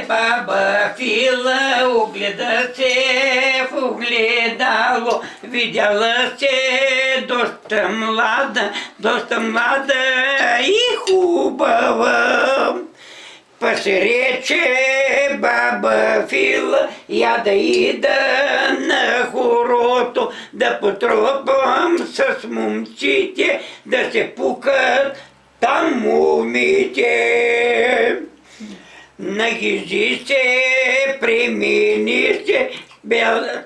баба Фила, огледа се в огледало, видяла се доста млада и хубава. Па се рече баба Фила, я да ида на хорото, да потропам с момците, да се пукат там момите. Нагижи се, премини се,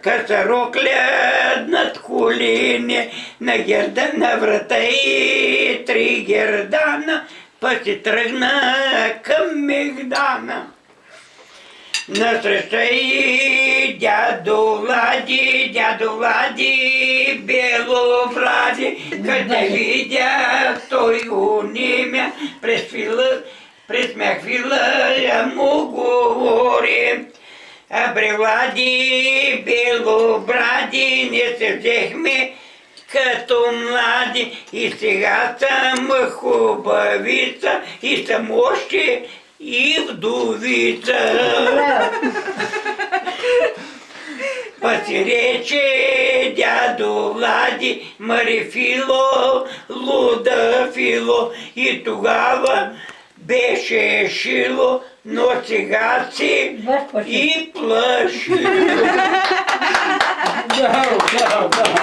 къса рокля над колени, на врата и 3 гердана, па се тръгна към Мегдана. Насреща и дядо Влади, белобради, къде видях, той унимя, през смях Фила му говори. Абре, Влади, белобради, не се взехме като млади, и сега съм хубавица, и съм още и вдовица. Па си рече дядо Влади, мари Фило, луда Фило, и тогава беше шило, но сега си и плашило. Браво, браво, браво.